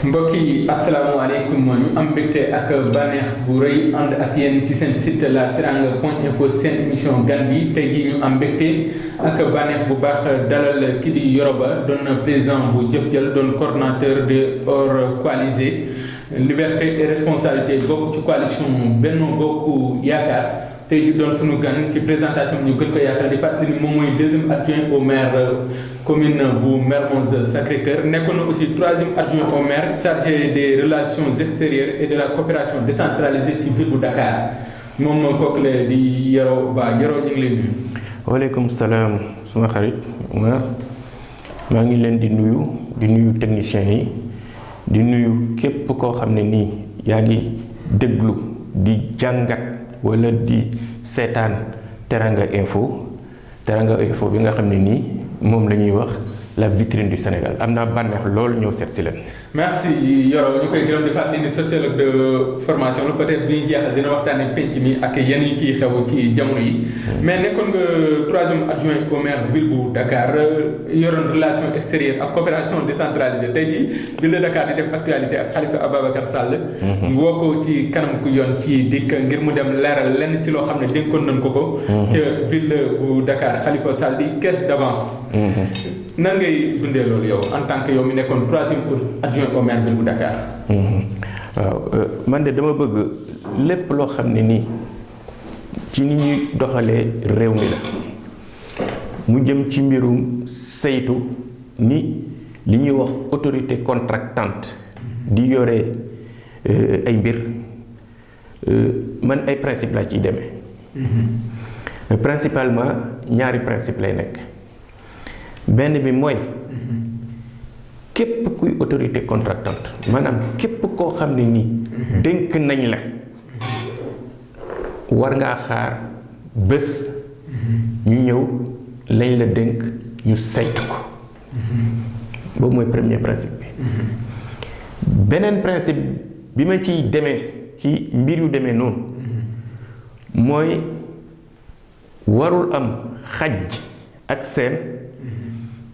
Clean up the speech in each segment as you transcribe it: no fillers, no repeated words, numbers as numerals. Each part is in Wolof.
mbokk yi asalaamaaleykum ñu am mbégte ak bànneex bu rëy ànd ak yéen ci seen site la teranga point info seen émission gan bi tey jii ñu am mbégte ak bànneex bu baax dalal ki di Yoro Ba doon président bu Jëf Jël doon coordonnateur de Or Coalisé liberté et responsabilité bokk ci coalition Benno Bokk Yaakaar tey jii doon sunu gan ci présentation ñu gën ko yaatal di fàttali ni moom mooy deuxième adjoint au maire commune bu Mermoz Sacré-Cœur nekkoon na aussi troisième adjoint au maire chargé des relations extérieures et de la coopération décentralisée ci ville bu Dakar moom kooku la di Yoro Ba Yoro ñu ngi lay nuyu. waaleykum salaam suma xarit Omar maa ngi leen di nuyu techniciens yi di nuyu képp koo xam ne nii yaa ngi déglu di jàngat wala di seetaan Teranga Info bi nga xam ne nii moom la ñuy wax la vitrine du Sénégal am naa bànneex loolu ñëw seet si leen. merci Yoro ñu koy gërëm di fàttali ni sociologue de formation la peut-être bi ñu jeexal dina waxtaanee penc mi ak yenn yu ciy xew ci jamono yi. mais nekkoon nga troisième adjoint au maire ville bu Dakar yoroon relation extérieure ak coopération décentralisée tey jii ville de Dakar di def actualité ak Khalifa Ababacar Sall. ñu woo ko ci kanam ku yoon ci dikk ngir mu dem leeral lenn ci loo xam ne dénkoon nañ ko. ca ville bu Dakar Khalifa Sall di caisse d'avance. nan ngay dundee loolu yow en tant que yow mi nekkoon troisième adjoint au maire ville bu Dakar. waaw man de dama bëgg lépp loo xam ne nii ci ni ñuy doxalee réew mi la mu jëm ci mbirum saytu ni li ñuy wax autorité contractante di yore ay mbir man ay principe laa ciy demee. principalement ñaari principe lay nekk. benn bi mooy képp kuy autorité contractante maanaam képp koo xam ne nii dénk nañ la war ngaa xaar bés ñu ñëw lañ la dénk ñu saytu ko boobu mooy premier principe bi. beneen principe bi ma ciy demee ci mbir yu demee noonu mooy warul am xaj ak seen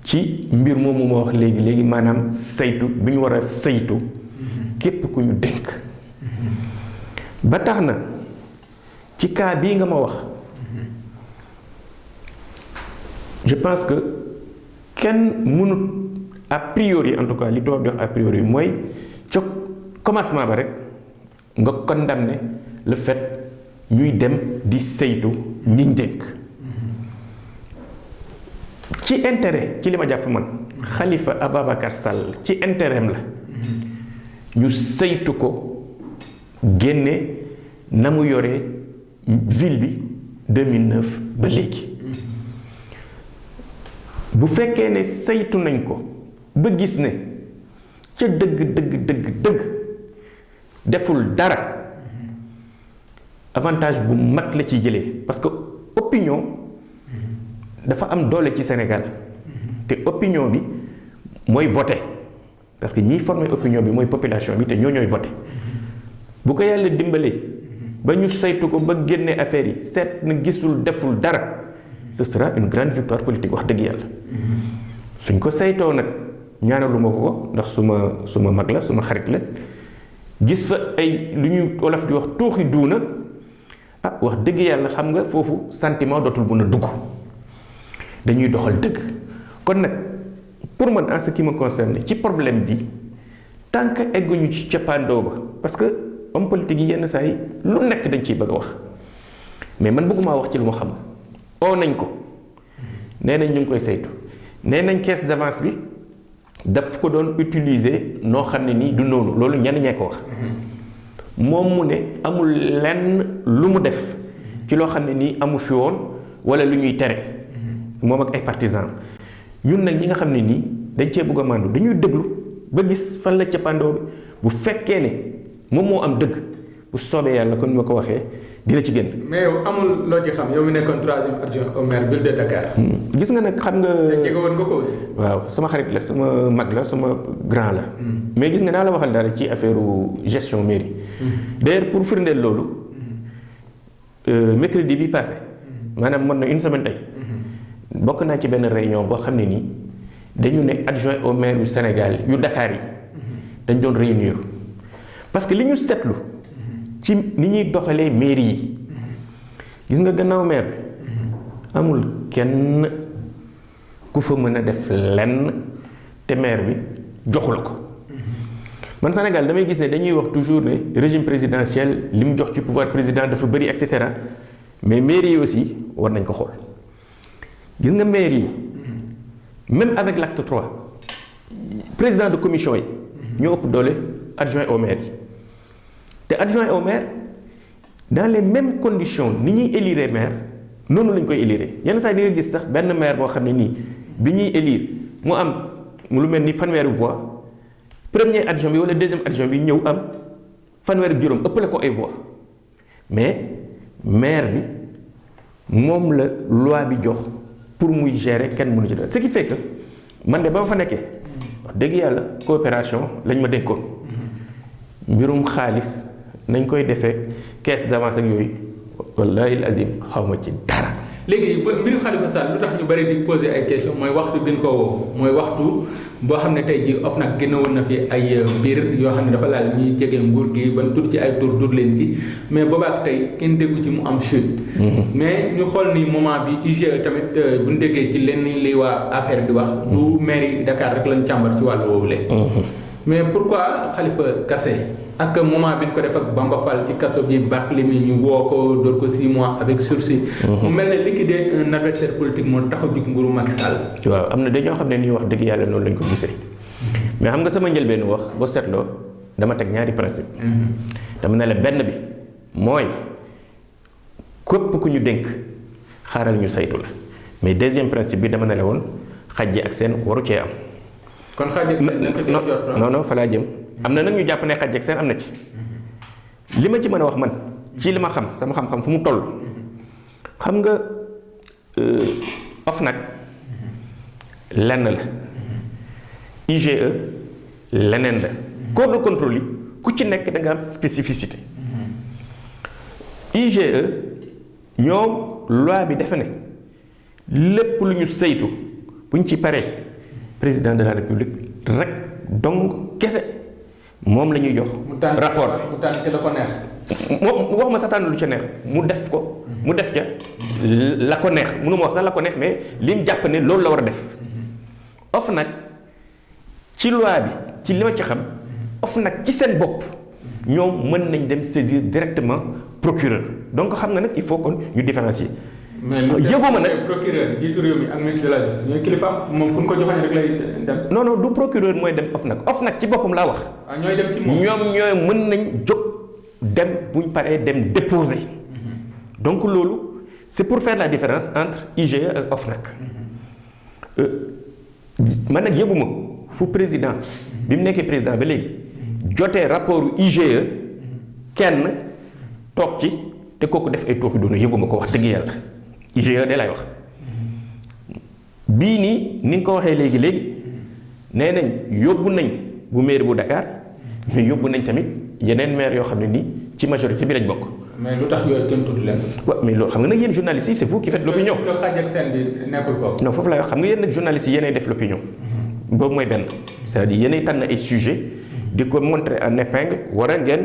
ci mbir moomu ma wax léegi maanaam saytu bi ñu war a saytu képp ku ñu dénk. ba tax na ci cas bii nga ma wax je pense que kenn mënut a priori en tout cas li tubaab di wax a priori mooy ca commencement ba rek nga condamné le fait ñuy dem di saytu ñiñ dénk. ci intérêt ci li ma jàpp man Khalifa Ababacar Sall ci intérêt am la ñu saytu ko génne na mu yore ville bi 2009 ba léegi bu fekkee ne saytu nañ ko ba gis ne ca dëgg deful dara avantage bu mag la ciy jëlee parce que opinion dafa am doole ci Sénégal te opinion bi mooy voté parce que ñiy former opinion bi mooy population bi te ñooy voté bu ko yàlla dimbalee ba ñu saytu ko ba génne affaire yi seet na gisul deful dara ce sera une grande victoire politique wax dëgg yàlla suñ ko saytoo nag ñaanaluma ko ndax suma mag la suma xarit la gis fa ay lu ñuy wolof di wax tuuxi duuna wax dëgg yàlla xam nga foofu sentiment dootul mën a dugg. dañuy doxal dëgg kon nag pour man en ce qui me concerne ci problème bi tant que egguñu ci cappaandoo ba parce que homme politique yi yenn saa yi lu nekk dañ ciy bëgg a wax mais man bëggumaa wax ci lu ma xam oo nañ ko nee nañ ñu ngi koy saytu nee nañ caisse d'avance bi daf ko doon utiliser noo xam ne nii du noonu loolu ñenn ñee ko wax moom mu ne amul lenn lu mu def ci loo xam ne nii amu fi woon wala lu ñuy tere moom ak ay partisans ñun nag ñi nga xam ne nii dañ cee bëgg a màndu dañuy déglu ba gis fan la cappaandoo bi bu fekkee ne moom moo am dëgg bu soobee yàlla kon ma ko waxee dina ci génn. mais yow amul loo ci xam yow mi nekkoon troisième adjoint au maire ville de Dakar. gis nga nag xam nga. jege woon nga ko aussi. waaw sama xarit la sama mag la sama grand la. mais gis nga naa la waxal dara ci affaire gestion mairie. d'ailleurs pour firndeel loolu. mercredi bi passé. maanaam mën na une semaine tey. bokk naa ci benn réunion boo xam ne nii dañu ne adjoint au maire yu Sénégal yu Dakar yi dañ doon réunir parce que li ñu seetlu ci ni ñuy doxalee mairie yi gis nga gannaaw maire bi amul kenn ku fa mën a def lenn te maire bi joxu la ko man Sénégal damay gis ne dañuy wax toujours ne régime présidentiel li mu jox ci pouvoir président dafa bëri et cetera mais mairie yi aussi war nañ ko xool gis nga mairie yi même avec l'acte 3 président de commission yi ñoo ëpp doole adjoint au maire yi te adjoint au maire dans les mêmes conditions ni ñuy élire maire noonu lañ koy élire yenn saa yi di nga gis sax benn maire boo xam ne nii bi ñuy élire mu am lu mel ni fanweeri voix premier adjoint bi wala deuxième adjoint bi ñëw am fanweeri juróom ëppale ko ay voix mais maire bi moom la loi bi jox pour muy gérer kenn mënu ci dara ce qui fait que man de ba ma fa nekkee wax dëgg yàlla coopération lañ ma dénkoon mbirum xaalis nañ koy defee caisse d'avance ak yooyu wallahi azim xaw ma ci dara. léegi mbiru Khalifa Sall lu tax ñu bari di poser ay question mooy waxtu gën koo woo mooy waxtu boo xam ne tey jii OFNAC génnewoon na fi ay mbir yoo xam ne dafa laal ñuy jege nguur gi ban tudd ci ay tur leen ci mais boobaak tey kenn déggu ci mu am chute. mais ñu xool ni moment bi IGE tamit bu ñu déggee ci lenn li waa APR di wax du mairie Dakar rek lañ càmbar ci wàllu woowule. mais pourquoi Khalifa Kassé ak moment bi ñu ko def ak Bamba Fall ci kaso bi Barthélémy ñu woo ko door ko 6 mois avec sursis. mu mel ne liquider un adversaire politique moo tax a jug nguuru Macky Sall. waaw am na dañoo xam ne nii wax dëgg yàlla noonu lañ ko gisee mais xam nga sama njëlbeen wax boo seetloo dama teg ñaari principe. dama ne la benn bi mooy képp ku ñu dénk xaaral ñu saytu la mais deuxième principe bi dama ne la woon xajji ak seen waru cee am. kon xajji ak seen non fa laa jëm. am na nag ñu jàpp ne xaj ak seen am na ci li ma ci mën a wax man ci li ma xam sama xam-xam fu mu toll xam nga OFNAC lenn la IGE leneen la corps de contrôle yi ku ci nekk da nga am spécificité IGE ñoom loi bi dafa ne lépp lu ñu saytu bu ñu ci paree président de la république rek donc kese moom la ñuy jox. rapport mu tànn ci la ko neex. moom waxuma sa tànn lu ca neex mu def ko. mu def ca la ko neex mënuma wax sax la ko neex mais li mu jàpp ne loolu la war a def. OFNAC ci loi bi ci li ma ci xam OFNAC ci seen bopp ñoom mën nañ dem saisir directement procureur donc xam nga nag il faut kon ñu différencier. mais yëguma nag procureur jiitu réew mi ak ministre de la justice ñooy kilifa moom fu ñu ko joxoon rek lay dem. non du procureur mooy dem OFNAC ci boppam laa wax. ñooy dem ci moom ñoom ñooy mën nañ jóg dem buñ paree dem déposer. donc loolu c'est pour faire la différence entre IGE ak OFNAC. man nag yëguma fu président bi mu nekkee président ba léegi jotee rapport IGE kenn toog ci te kooku def ay tooxi doona yëguma ko wax dëgg yàlla. IGE de lay wax bii nii ni nga ko waxee léegi nee nañ yóbbu nañ bu maire bu Dakar mais yóbbu nañ tamit yeneen maire yoo xam ne nii ci majorité bi lañ bokk. mais lu tax yooyu kenn tudd leen. waaw mais loolu xam nga nag yéen journalistes yi c'est vous qui faites l'opinion. que xaj ak seen bi nekkul foofu. non foofu laay wax xam nga yéen nag journalistes yi yéenay def l'opinion. boobu mooy benn c'est-à-dire yéenay tànn ay sujets di ko montrer en épingle war a ngeen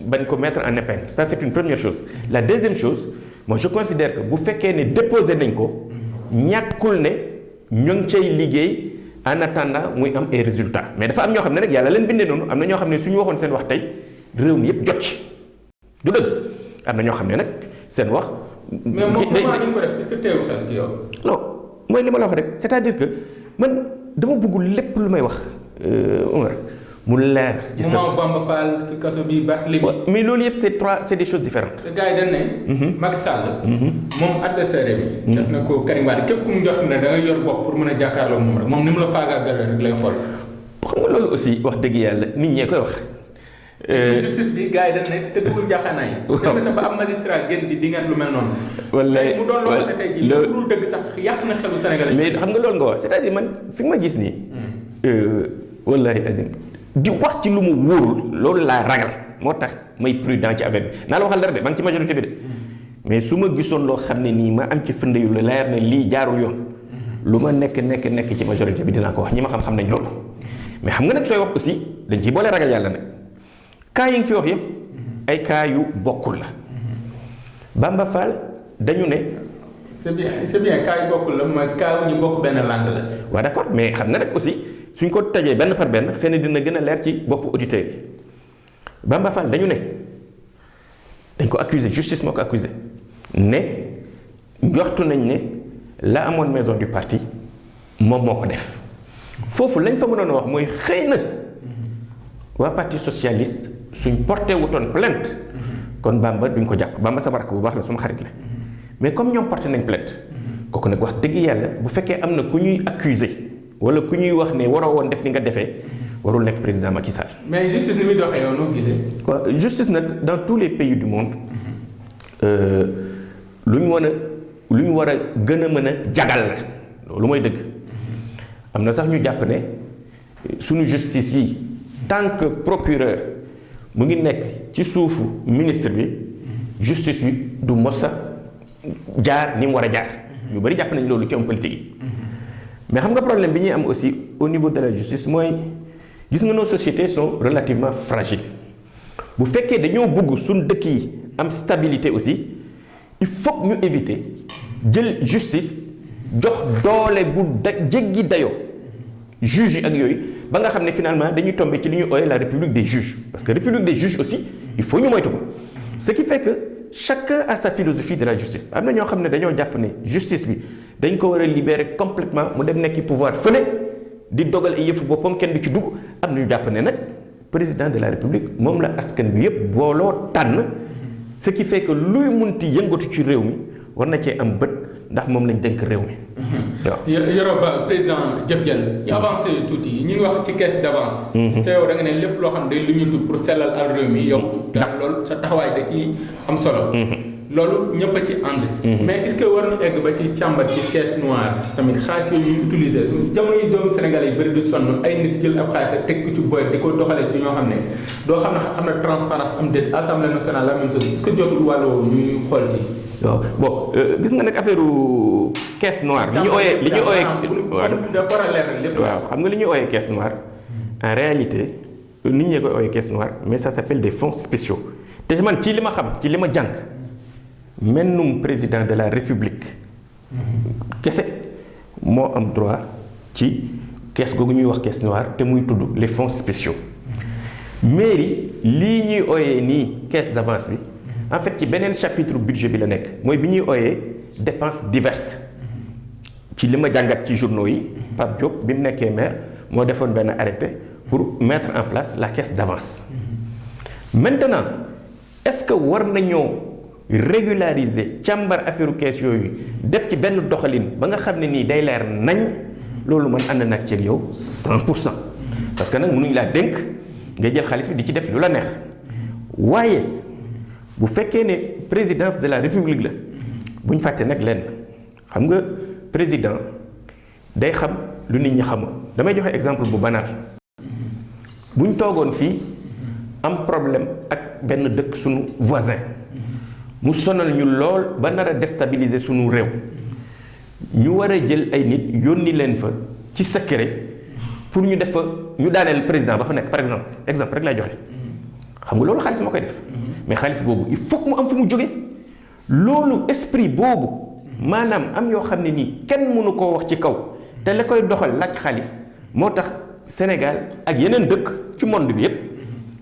bañ ko mettre en épingle ça c'est une première chose. La deuxième chose. moi je considère que bu fekkee ne déposé nañ ko ñàkkul ne ñu ngi cay liggéey en attendant muy am ay résultats mais dafa am ñoo xam ne nag yàlla leen bindee noonu am na ñoo xam ne suñu waxoon seen wax tey réew mi yëpp jot ci du dëgg am na ñoo xam ne nag seen wax. mais moom ñu ko def est-ce que teewul xel ci yow. non mooy li ma la wax rek c'est-à-dire que man dama bëggul lépp lu may wax Omar mu leer ci sa moment Bamba Fall ci kaso bi Barthélémy. mais loolu yëpp c'est des choses différentes. te gars yi dañ ne. Macky Sall. moom adversaire bi. def na ko Karim Wade képp ku mu jox ne da nga yor bopp pour mën a jàkkaarloo moom rek moom ni mu la faagaagalee rek lay xool. xam nga loolu aussi wax dëgg yàlla nit ñee koy wax. justice bi gars yi dañ ne te dugul jaaxaanaay. waaw dem na ba am magistrat génn di ngeen lu mel noonu. wallaay mu doon loo xam ne tey jii lu dëgg sax yàq na xelu Sénégalais. mais xam nga loolu nga wax c'est-à-dire man fi nga ma gis nii. wallahi azim di wax ci lu mu wóorul loolu laa ragal moo tax may prudent ci affaire bi naa la waxal dara de maa ngi ci majorité bi de mais su ma gisoon loo xam ne nii ma am ci firnde yu la leer ne lii jaarul yoon lu ma nekk ci majorité bi dinaa ko wax ñi ma xam nañ loolu mais xam nga nag sooy wax aussi dañ ciy boole ragal yàlla nag cas yi nga fi wax yëpp ay cas yu bokkul la Bamba Fall dañu ne. c'est bien cas yu bokkul la mooy cas ñu bokk benn langue la. waaw d'accord mais xam nga nag aussi suñ ko tajee benn par benn xëy na dina gën a leer ci boppu auditeurs yi Bamba Fall dañu ne dañ ko accusé justice moo ko accusé ne njortu nañ ne la amoon maison du parti moom moo ko def foofu lañ fa mënoon a wax mooy xëy na waa parti socialiste suñ porté wutoon plainte kon Bamba duñ ko jàpp Bamba sama rakk bu baax la suma xarit la mais comme ñoom porté nañ plainte kooku nag wax dëgg yàlla bu fekkee am na ku ñuy accusé wala ku ñuy wax ne waroo woon def ni nga defee warul nekk président Macky Sall. mais justice ni muy doxee yow noo gisee. quoi justice nag dans tous les pays du monde lu ñu war a gën a mën a jagal la loolu mooy dëgg am na sax ñu jàpp ne suñu justice yi tant que procureur mu ngi nekk ci suufu ministre bi justice bi du mos a jaar ni mu war a jaar ñu bari jàpp nañ loolu ci homme politique yi mais xam nga problème bi ñuy am aussi au niveau de la justice mooy gis nga nos sociétés sont relativement fragiles bu fekkee dañoo bëgg suñ dëkk yi am stabilité aussi il faut ñu éviter jël justice jox doole bu jéggi dayoo juges yi ak yooyu ba nga xam ne finalement dañuy tomber ci li ñuy ooyee la république des juges parce que république des juges aussi il faut ñu moytu ko ce qui fait que chacun a sa philosophie de la justice am na ñoo xam ne dañoo jàpp ne justice bi dañ ko war a libérer complètement mu dem nekki pouvoir fële di dogal ay yëfu boppam kenn du ci dugg am na ñu jàpp ne nag président de la république moom la askan bi yëpp booloo tànn ce qui fait que luy munti yëngatu ci réew mi war na cee am bët ndax moom lañ dénk réew mi. waaw Yoro Ba président jëf jël ñu avancé tuuti ñu ngi wax ci caisse d'avance. te yow da nga ne lépp loo xam ne day lu ñu pour sellal al réew mi yow. daal loolu sa taxawaay da ci am solo. loolu ñëpp a ci ànd. mais est-ce que war na egg ba ci càmbar ci caisse noire tamit xaalis yooyu ñu utiliser jamono yi doomu Sénégal yi bëri du sonn ay nit jël ab xaalis teg ko ci boy di ko doxalee ci ñoo xam ne doo xam ne am na transparence am déet assemblée nationale la même chose est-ce que jotul wàll woowu ñuy xool ci. waaw bon gis nga nag affaire caisse noire. li ñu ooyee dafa war a leer lépp. waaw xam nga li ñuy ooyee caisse noire en réalité nit ñee koy ooyee caisse noire mais ça s'appelle des fonds spéciaux te man ci li ma xam ci li ma jàng mennum président de la république kese moo am droit ci caisse googu ñuy wax caisse noire te muy tudd les fonds spéciaux mairie lii ñuy ooyee nii caisse d'avance bi. en fait ci beneen chapitre budget bi la nekk mooy bi ñuy ooyee dépenses diverses ci li ma jàngat ci journaux yi Pape Diop bi mu nekkee maire moo defoon benn arrêté pour mettre en place la caisse d'avance maintenant est-ce que war nañoo régulariser càmbar affaire caisse yooyu def ci benn doxalin ba nga xam ne nii day leer nañ loolu man ànd nag ci yow 100% parce que nag mënuñ laa dénk nga jël xaalis bi di ci def lu la neex waaye bu fekkee ne présidence de la république la bu ñu fàtte nag lenn xam nga président day xam lu nit ñi xamul damay joxe exemple bu banal bu ñu toogoon fii am problème ak benn dëkk sunu voisin mu sonal ñu lool ba nar a déstabiliser sunu réew ñu war a jël ay nit yónni leen fa ci secret pour ñu def fa ñu daaneel président ba fa nekk par exemple rek lay joxe xam nga loolu xaalis moo koy def. mais xaalis boobu il faut que mu am fu mu jóge loolu esprit boobu maanaam am yoo xam ne nii kenn mënu koo wax ci kaw te la koy doxal laaj xaalis moo tax Sénégal ak yeneen dëkk ci monde bi yépp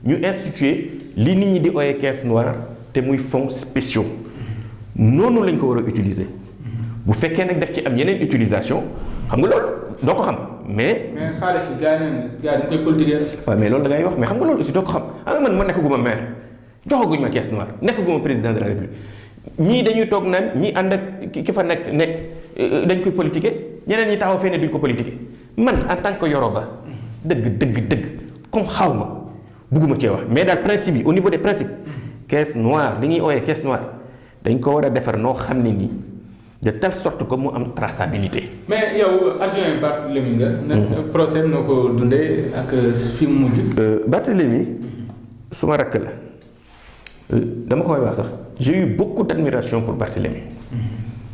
ñu instituer li nit ñi di ooyee caisse noire te muy fonds spéciaux noonu lañ ko war a utiliser bu fekkee nag def ci am yeneen utilisation xam nga loolu doo ko xam mais xaalis bi gars yi dañ koy politiquer. waaw mais loolu da ngay wax mais xam nga loolu aussi doo ko xam xam nga man ma nekkaguma maire joxaguñ ma caisse noire nekkaguma président de la république ñii dañuy toog naan ñii ànd ak ki fa nekk ne dañ koy politiquer ñeneen ñi taxaw fee ne duñ ko politiquer man en tant que Yoro Ba dëgg comme xaw ma bugguma cee wax mais daal principe yi au niveau des principes caisse noire li ñuy ooyee caisse noire dañ ko war a defar noo xam ne nii de telle sorte que mu am traçabilité. mais yow adjoint Barthélémy nga. procès noo ko dundee ak fi mu mujj. Barthélémy suma rakk la dama koy wax sax j'ai eu beaucoup d'admiration pour Barthélémy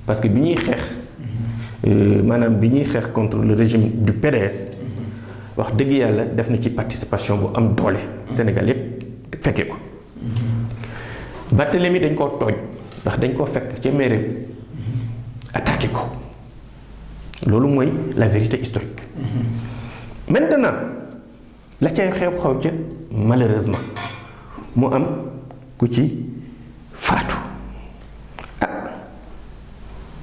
parce que bi ñuy xeex maanaam bi ñuy xeex contre le régime du PDS wax dëgg yàlla def na ci participation bu am doole Sénégal yépp fekkee ko Barthélemy dañ koo tooñ ndax dañ koo fekk ca mairie attaqué ko loolu mooy la vérité historique maintenant la cay xew-xew ca malheureusement mu am ku ci faatu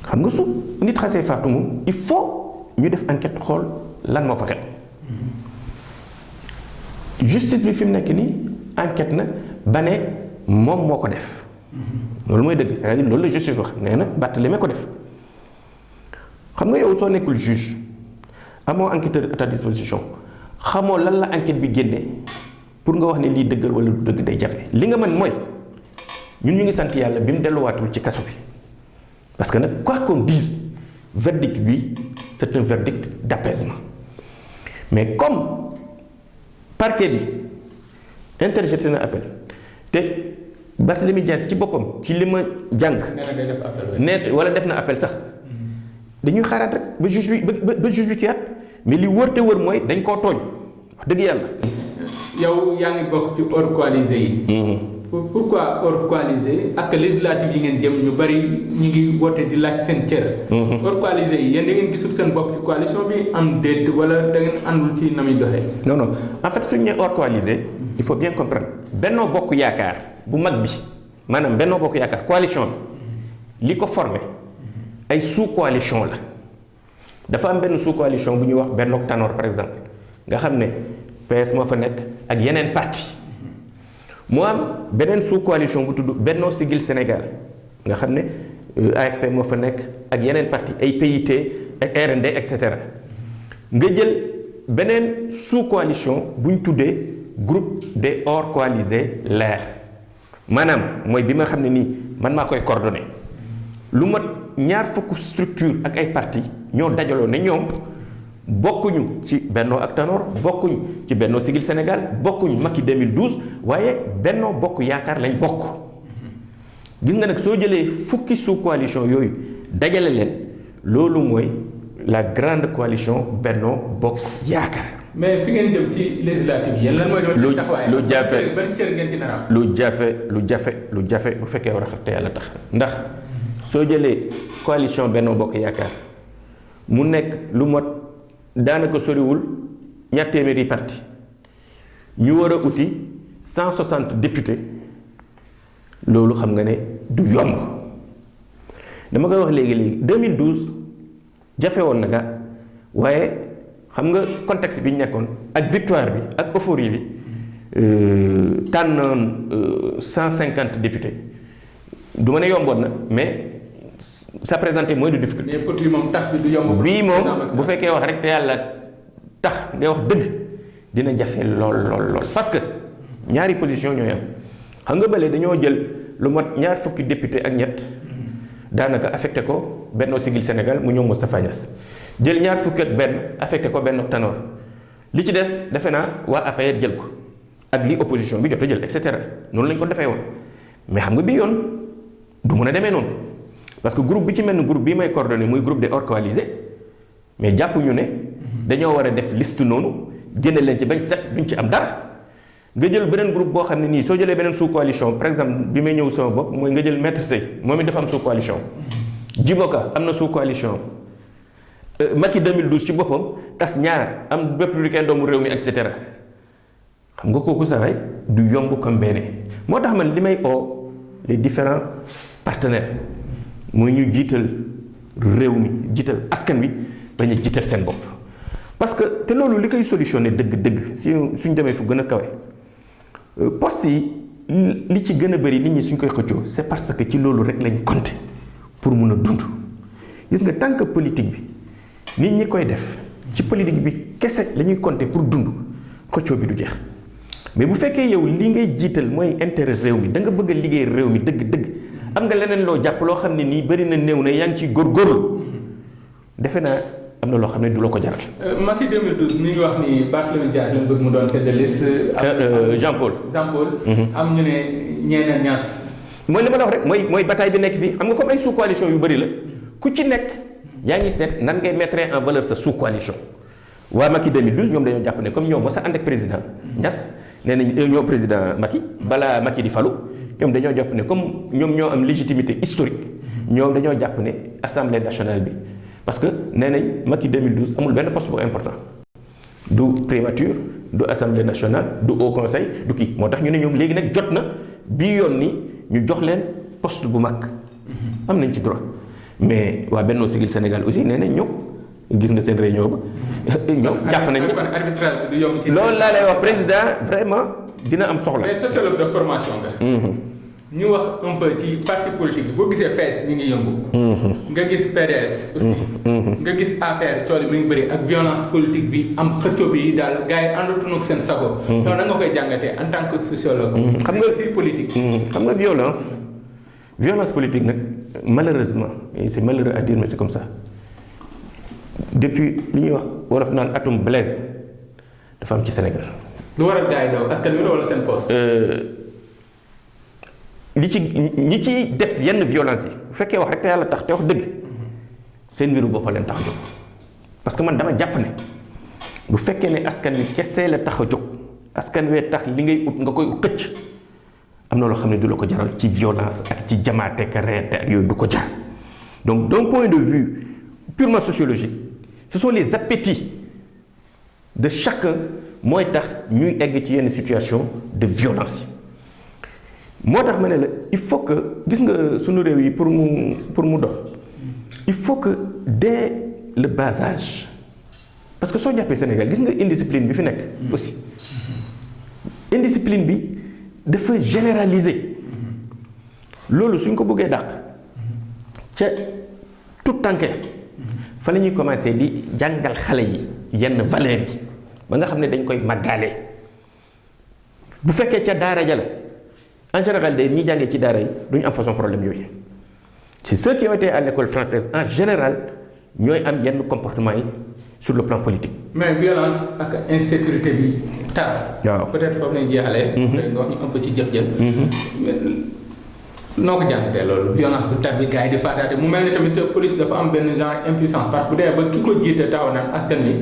xam nga su nit xasee faatu moom il faut ñu def enquête xool lan moo fa xew justice bi fi mu nekk nii enquête na ba ne moom moo ko def loolu mooy dëgg c'est-à-dire loolu la justice wax nee na Barthélemy ko def xam nga yow soo nekkul juge amoo enquêteur à ta disposition xamoo lan la enquête bi génnee pour nga wax ne lii dëggal wala du dëgg day jafe li nga mën mooy ñun ñu ngi sant yàlla bi mu delluwaatul ci kaso bi parce que nag quoi qu'on dise verdict bi c'est un verdict d'apaisement mais comme parquet bi interjeté na appel te Barthélemy Dias ci boppam ci li ma jàng ne wala def na appel sax dañuy xaaraat rek ba juge bi ba juge bi kiyaat mais li wër te wër mooy dañ koo tooñ wax dëgg yàlla. yow yaa ngi bokk ci hors coalisé yi. pourquoi hors coalisé ak législative yi ngeen jëm ñu bari ñu ngi woote di laaj seen cër. hors coalisé yi yéen da ngeen gisul seen bopp ci coalition bi am déet wala da ngeen àndul ci na muy doxee. non non en fait suñu nee hors coalisé il faut bien comprendre Benno Bokk Yaakaar bu mag bi maanaam Benno Bokk Yaakaar coalition bi li ko formé ay sous coalition la dafa am benn sous coalition bu ñuy wax Benno Tanor par exemple nga xam ne PS moo fa nekk ak yeneen parti mu am beneen sous coalition bu tudd Benno Siggil Sénégal nga xam ne AFP moo fa nekk ak yeneen parti ay PIT ak RND et cetera nga jël beneen sous coalition bu ñu tuddee groupe des hors coalisés leer maanaam mooy bi nga xam ne nii man maa koy coordonné lu mat ñaar fukk structure ak ay parti ñoo dajaloo ne ñoom bokkuñu ci Benno ak Tanor bokkuñ ci Benno Siggil Sénégal bokkuñ Macky 2012 waaye Benno Bokk Yaakaar lañ bokk gis nga nag soo jëlee fukki sous coalition yooyu dajale leen loolu mooy la grande coalition Benno Bokk Yaakaar. mais fi ngeen jëm ci législative yi lan mooy doon ci taxawaay lu jafe ban cër ngeen ci nar lu jafe bu fekkee war a te yàlla tax ndax soo jëlee coalition Benno Bokk Yaakaar mu nekk lu mot daanaka soriwul ñaar téeméeri parti ñu war a uti 160 députés loolu xam nga ne du yomb dama koy wax léegi 2012 jafe woon na ga waaye xam nga contexte bi ñu nekkoon ak victoire bi ak euphorie bi tànnoon 150 députés du ma ne yomboon na mais ça présentait moins de difficulté. mais pour bii moom tas bi du yomb. bii moom bu fekkee wax rek te yàlla tax ngay wax dëgg dina jafe lool parce que ñaari position ñooy am xam nga bële dañoo jël lu mat ñaar fukki député ak ñett daanaka affecté ko Benno Siggil Sénégal mu ñoom Moustapha Niasse jël ñaar fukki ak benn affecté ko Benno Tanor li ci des defe naa waa APR jël ko ak li opposition bi jot a jël et cetera noonu lañ ko defee woon mais xam nga bii yoon du mën a demee noonu. parce que groupe bi ci mel ni groupe bii may coordonné muy groupe des hors coalisés mais jàppuñu ne dañoo war a def liste noonu génne leen ci bañ set duñ ci am dara nga jël beneen groupe boo xam ne nii soo jëlee beneen sous coalition par exemple bi may ñëw sama bopp mooy nga jël Maître Sèye moom it dafa am sous coalition Djiboka am na sous coalition Macky 2012 ci boppam tas ñaar am républicain doomu réew mi et cetera xam nga kooku sax du yomb comme benn moo tax man li may oo les différents partenaires mooy ñu jiital réew mi jiital askan wi bañ a jiital seen bopp parce que te loolu li koy solutionné dëgg-dëgg si suñ demee fu gën a kawe poste yi li ci gën a bëri nit ñi suñ koy xëccoo c'est parce que ci loolu rek lañ compté pour mun a dund gis nga tant que politique bi nit ñi koy def ci politique bi kese la ñuy compté pour dund xëccoo bi du jeex mais bu fekkee yow li ngay jiital mooy intérêt réew mi da nga bëgg a liggéey réew mi dëgg-dëgg am nga leneen loo jàpp loo xam ne nii bëri na néew na yaa ngi ciy góorgóorlu defe naa am na loo xam ne du la ko jaral. Macky 2012 mi ngi wax ni Barthélemy Dias lañ bëgg mu doon tête de liste. Jean Paul. am ñu ne ñeena ñaas. mooy li ma la wax rek mooy bataille bi nekk fii xam nga comme ay sous coalition yu bëri la ku ci nekk yaa ngi seet nan ngay mettre en valeur sa sous coalition waa Macky 2012 ñoom dañoo jàpp ne comme ñoom mos a ànd ak président Niass nee nañ ñoo président Macky balaa Macky di falu ñoom dañoo jàpp ne comme ñoom ñoo am légitimité historique ñoom dañoo jàpp ne assemblée nationale bi parce que nee nañ Macky 2012 amul benn poste bu important du primature du assemblée nationale du haut conseil du kii moo tax ñu ne ñoom léegi nag jot na bii yoon ni ñu jox leen poste bu mag am nañ ci droit mais waa Benno Siggil Sénégal aussi nee nañ ñoom gis nga seen réunion ba ñoom jàpp nañ ne loolu laa lay wax président vraiment dina am soxla. mais sociologue de formation nga. ñu wax un peu ci parti politique boo gisee PS mi ngi yëngu. nga gis PDS aussi. nga gis APR tool mi ngi bëri ak violence politique bi am xëccoo bi daal gars yi àndatuñu ak seen sago. loolu da nga koy jàngatee en tant que sociologue. xam nga si politique. xam nga violence politique nag malheureusement et c'est malheureux à dire mais c'est comme ça depuis li ñuy wax wolof naan atum Blaise dafa am ci Sénégal. lu waral gars yi daw askan wi wala seen poste. ñi ci def yenn violence yi bu fekkee wax rek te yàlla tax te wax dëgg seen mbiru bopp leen tax a jóg parce que man dama jàpp ne bu fekkee ne askan wi kese la tax a jóg askan wee tax li ngay ut nga koy xëcc am na loo xam ne du la ko jaral ci violence ak ci jamaate ka reete ak yooyu du ko jar donc d'un point de vue purement sociologique ce sont les appétits de chacun mooy tax ñuy egg ci yenn situation de violence yi moo tax ma ne la il faut que gis nga sunu réew yi pour mu dox il faut que dès le bas âge parce que soo jàppee Sénégal gis nga indiscipline bi fi nekk aussi indiscipline bi dafa généraliser loolu suñ ko bëggee dàq ca tout tànke fa la ñuy commencer di jàngal xale yi yenn valeurs yi ba nga xam ne dañ koy màggaale bu fekkee ca daara ja la en général day ñi jàngee ci daara yi du ñu am façon problème yooyu c'est ceux qui ont été à l'école française en général ñooy am yenn comportement yi sur le plan politique. mais violence ak insécurité bi tar. waaw peut-être foofu lañ jeexalee. nga wax ñu un peu ci jëf-jëf. noo ko jàngatee loolu violence bu tar bi gars yi di faataate mu mel ni tamit police dafa am benn genre impuissance parce que bu dee ba ki ko jiite taxaw naan askan wi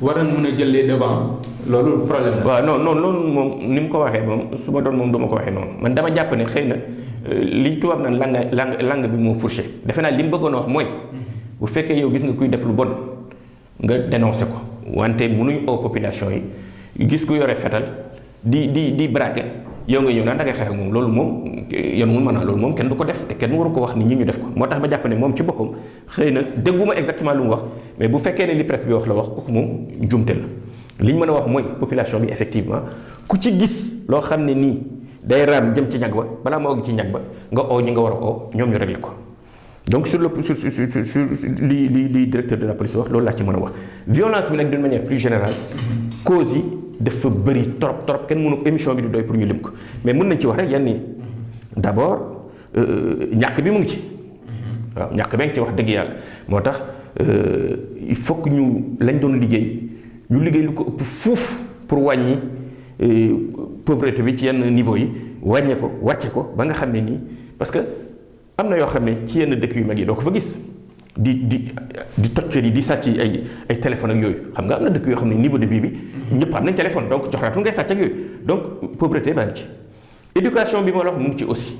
war nañ mën a jël les devant loolu problème la. waaw non loolu moom ni mu ko waxee moom su ma doon moom du ma ko waxee noonu man dama jàpp ne xëy na li tubaab naan langue bi moo fourché defe naa li mu bëggoon a wax mooy bu fekkee yow gis nga kuy def lu bon nga dénoncé ko wante mënuñ oo population yi gis ku yore fetal di braqué yow nga ñëw naan da ngay xeex ak moom loolu moom yoon mun mën naa loolu moom kenn du ko def te kenn waru ko wax nit ñi ñu def ko moo tax ma jàpp ne moom ci boppam xëy na dégguma exactement lu mu wax mais bu fekkee ne li presse bi wax la wax kooku moom njumte la li ñu mën a wax mooy population bi effectivement ku ci gis loo xam ne nii day raam jëm ci ñag ba balaa ma ogg ci ñag ba nga oo ñi nga war a oo ñoom ñu réglé ko donc sur li directeur de la police wax loolu laa ci mën a wax violence bi nag d'une manière plus générale cause yi dafa bëri trop kenn mënu émission bi di doy pour ñu lim ko mais mën nañ ci wax rek yenn yi d'abord ñàkk bi mu ngi ci waaw ñàkk ba ngi ci wax dëgg yàlla moo tax il faut que ñu lañ doon liggéey ñu liggéey lu ko ëpp fuuf pour wàññi pauvreté bi ci yenn niveau yi wàññe ko wàcce ko ba nga xam ne nii parce que am na yoo xam ne ci yenn dëkk yu mag yi doo ko fa gis di toj kër yi di sàcc ay téléphone ak yooyu xam nga am na dëkk yoo xam ne niveau de vie bi ñëpp am nañ téléphone donc joxraatu ngay sàcc ak yooyu donc pauvreté baa ngi ci éducation bi ma la wax mu ngi ci aussi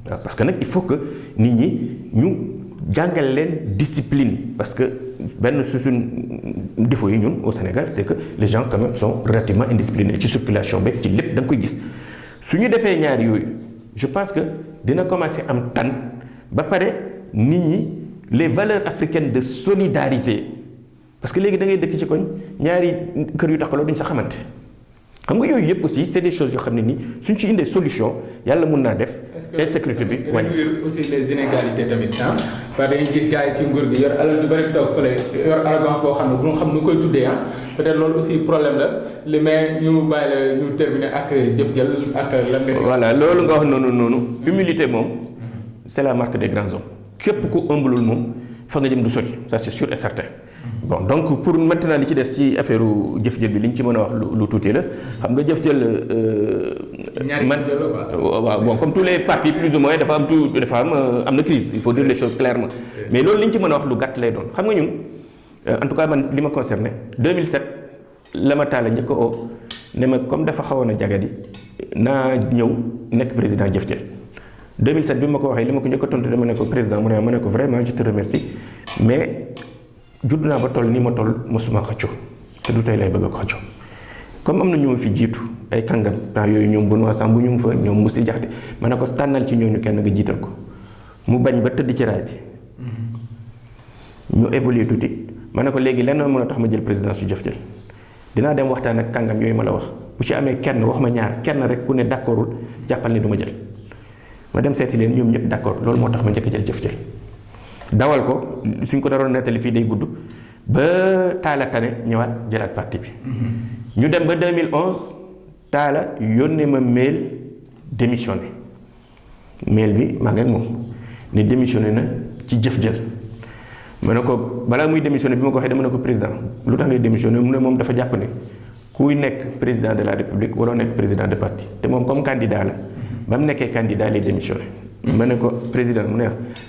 waaw parce que nag il faut que nit ñi ñu jàngal leen discipline parce que benn suñ défaut yi ñun au Sénégal c'est que les gens quand même sont relativement indisciplinés ci circulation beeg ci lépp da nga koy gis su ñu defee ñaar yooyu je pense que dina commencer am tan ba pare nit ñi les valeurs africaines de solidarité parce que léegi da ngay dëkk ci koñ ñaari kër yu taxaloo duñ sa xamante xam nga yooyu yëpp aussi c'est des choses yoo xam ne nii suñ ci indee solution yàlla mun naa def. insécurité bi wàññi réduire aussi les inégalités tamit ah. parce que dañuy gis gars yi ci nguur gi yor alal ju bari toog fële yor arrogance boo xam ne bu ñu xam nu koy tuddee ah peut-être loolu aussi problème la li mais ñu bàyyi la ñu terminer ak jëf-jël ak lan nga. voilà loolu nga wax noonu humilité moom c'est la marque des grands hommes képp ku ëmbalul moom fa nga jëm du sori ça c'est sûr et certain. bon donc pour maintenant li ci des ci affaire jëf-jël bi li ñu ci mën a wax lu tuuti la xam nga jëf-jël. man waaw bon comme tous les partis plus ou moins dafa am na crise il faut dire les choses clairement mais loolu li ñu ci mën a wax lu gàtt lay doon xam nga ñun en tout cas man li ma concerné 2007 la ma taal njëkk oo ne ma comme dafa xawoon a jagadi naa ñëw nekk président Jëf Jël 2007 bi ma ko waxee li ma ko njëkk a tontu dama ne ko président mu ne ma ne ko vraiment je te remercie mais judd naa ba toll nii ma toll mosuma xëccoo te du tey lay bëgg a ko xëccoo comme am na ñu ma fi jiitu ay kàngam temps yooyu ñoom Benoît Sambou ñu ngi fa ñoom Moussi Diakhaté ma ne ko tànnal ci ñooñu kenn nga jiital ko mu bañ ba tëdd ci raay bi ñu évoluer tuuti ma ne ko léegi lenn mën a tax ma jël présidence su Jëf Jël dinaa dem waxtaan ak kàngam yooyu ma la wax bu ci amee kenn wax ma ñaar kenn rek ku ne d'accordul jàppal ne du ma jël ma dem seeti leen ñoom ñëpp d'accord loolu moo tax ma njëkk jël Jëf Jël dawal ko suñ ko daroon nettali fii day gudd ba Talla tane ñëwaat jëlaat parti bi ñu dem ba 2011 Talla yónnee ma mail démissionné mail bi maa ngi ak moom ne démissionné na ci Jëf Jël ma ne ko balaa muy démissionné bi ma ko waxee dama ne ko président lu tax ngay démissionné mu ne moom dafa jàpp ne kuy nekk président de la république waroo nekk président de parti te moom comme candidat la ba mu nekkee candidat lay démissionné ma ne ko président mu ne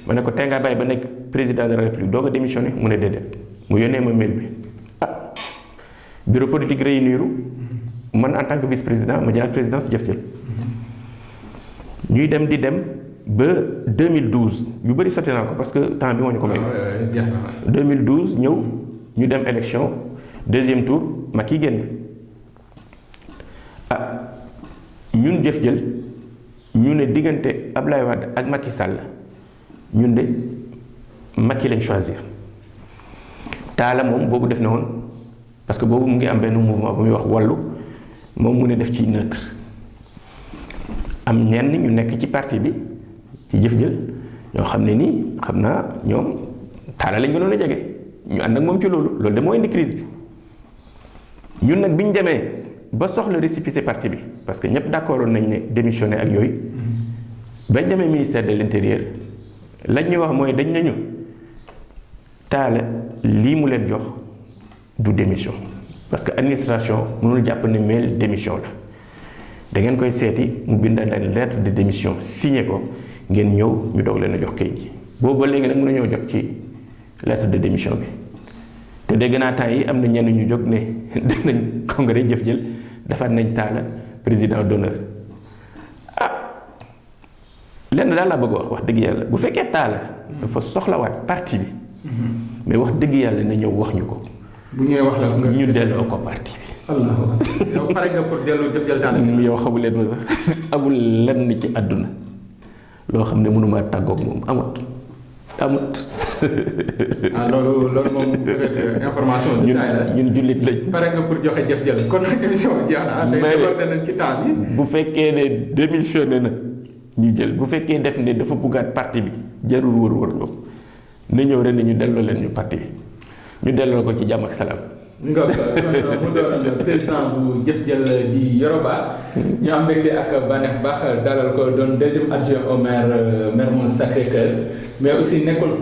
ma ne ko tey ngaa bàyyi ba nekk président de la république doo ko démissionné mu ne déedéet mu yónnee ma mail bi bureau politique réunir man en tant que vice président ma jëlaat présidence Jëf Jël ñuy dem di dem ba 2012 yu bëri sotti naa ko parce que temps bi moo ñu ko may 2012 ñëw ñu dem élection deuxième tour Macky génn ñun Jëf Jël ñu ne diggante Ablaye Wade ak Macky Sall ñun de Macky lañ choisir Talla moom boobu def na woon parce que boobu mu ngi am benn mouvement bu muy wax wàllu moom mu ne def ci neutre am ñenn ñu nekk ci parti bi ci Jëf Jël ñoo xam ne nii xam naa ñoom Talla lañ gënoon a jege ñu ànd ak moom ci loolu de moo indi crise bi ñun nag bi ñu demee ba soxla récépissé parti bi parce que ñëpp d'accord nañ ne démissionné ak yooyu bañ demee ministère de l'intérieur lañ ñu wax mooy dañ nañu Talla lii mu leen jox du démission parce que administration mënul jàpp ne mail démission la da ngeen koy seeti mu bindal leen lettre de démission signé ko ngeen ñëw ñu doog leen a jox kayit gi boobu ba léegi nag mën nañoo jot ci lettre de démission bi te dégg naa temps yi am na ñenn ñu jóg ne def nañ congrès Jëf Jël defaat nañ Talla président d'honneur lenn daal laa bëgg wax dëgg yàlla bu fekkee Talla dafa soxlawaat parti bi mais wax dëgg yàlla na ñëw wax ñu ko. bu ñëwee wax la nga ñu delloo ko parti bi. Allah yow pare nga pour delloo Jëf Jël Talla si. yow xamu leen ma sax amul lenn ci àdduna loo xam ne mënuma tàggoog moom amut. loolu moom information. ñun jullit lañ. pare nga pour joxe Jëf Jël kon émission bi jeex na. mais nañ ci temps bi. bu fekkee ne démissionné na ñu jël bu fekkee def ne dafa buggaat parti bi jarul wër loo na ñëw rek ne ñu delloo leen ñu parti bi ñu delloo ko ci jàmm ak salaam. nga mu doon président bu Jëf Jël di Yoroba ñu am mbégte ak bànneex baax dalal ko doon deuxième adjoint au maire Mermoz Sacré-Cœur mais aussi nekkoon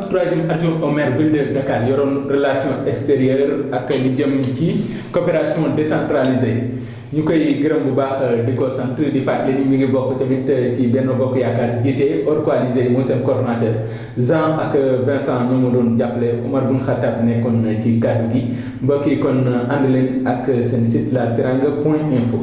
troisième adjoint au maire ville de Dakar yoroon relation extérieure ak li jëm ci coopération décentralisée ñu koy gërëm bu baax di ko sant di fàttali ni mi ngi bokk tamit ci Benno Bokk Yaakaar jiite hors coalisé mooy seen coordonnateur Jean ak Vincent ñoo ma doon jàppale Omar Bun Khattab nekkoon ci kàddu gi mbokk yi kon ànd leen ak seen site la teranga.info